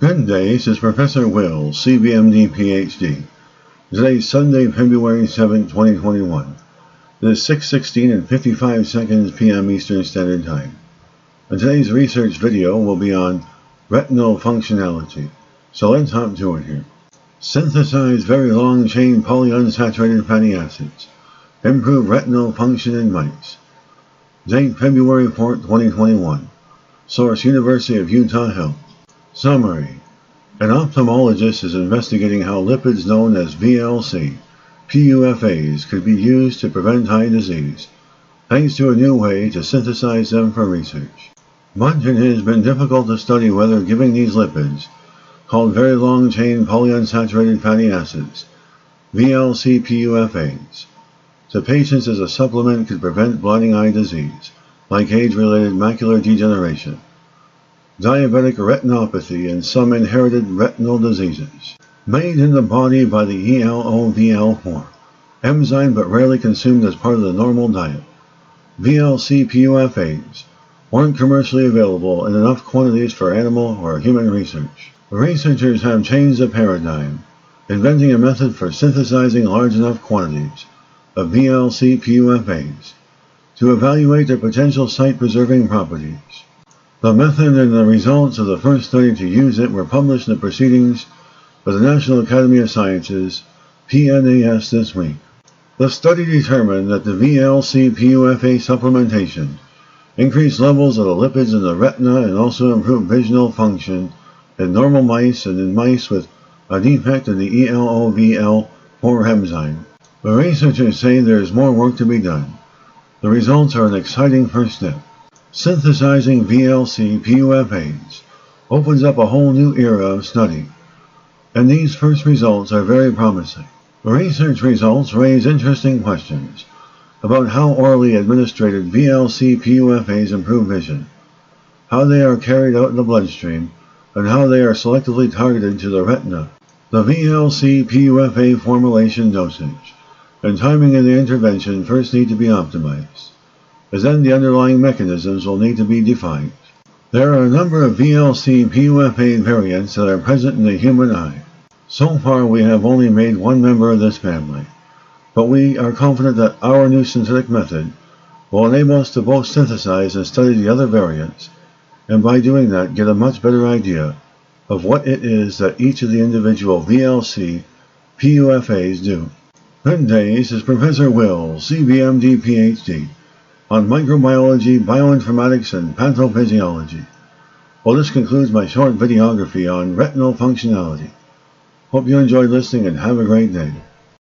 Good day, this is Professor Will, CBMD PhD. Today is Sunday, February 7, 2021. It is 6:16 and 55 seconds p.m. Eastern Standard Time. And today's research video will be on retinal functionality. So let's hop to it here. Synthesize very long-chain polyunsaturated fatty acids. Improve retinal function in mice. Date February 4, 2021. Source University of Utah Health. Summary. An ophthalmologist is investigating how lipids known as VLC, PUFAs, could be used to prevent eye disease, thanks to a new way to synthesize them for research. But it has been difficult to study whether giving these lipids, called very long-chain polyunsaturated fatty acids, VLC PUFAs, to patients as a supplement could prevent blinding eye disease, like age-related macular degeneration, diabetic retinopathy, and some inherited retinal diseases. Made in the body by the ELOVL4 enzyme but rarely consumed as part of the normal diet, VLC PUFAs weren't commercially available in enough quantities for animal or human research. Researchers have changed the paradigm, inventing a method for synthesizing large enough quantities of VLC PUFAs to evaluate their potential sight-preserving properties. The method and the results of the first study to use it were published in the Proceedings of the National Academy of Sciences, PNAS, this week. The study determined that the VLC PUFA supplementation increased levels of the lipids in the retina and also improved visual function in normal mice and in mice with a defect in the ELOVL4 enzyme. The researchers say there is more work to be done. The results are an exciting first step. Synthesizing VLC PUFAs opens up a whole new era of study, and these first results are very promising. The research results raise interesting questions about how orally administered VLC PUFAs improve vision, how they are carried out in the bloodstream, and how they are selectively targeted to the retina. The VLC PUFA formulation dosage and timing of the intervention first need to be optimized, as then the underlying mechanisms will need to be defined. There are a number of VLC PUFA variants that are present in the human eye. So far we have only made one member of this family, but we are confident that our new synthetic method will enable us to both synthesize and study the other variants, and by doing that get a much better idea of what it is that each of the individual VLC PUFAs do. Good day, this is Professor Will, CBMD PhD, on microbiology, bioinformatics, and pathophysiology. Well, this concludes my short videography on retinal functionality. Hope you enjoyed listening and have a great day.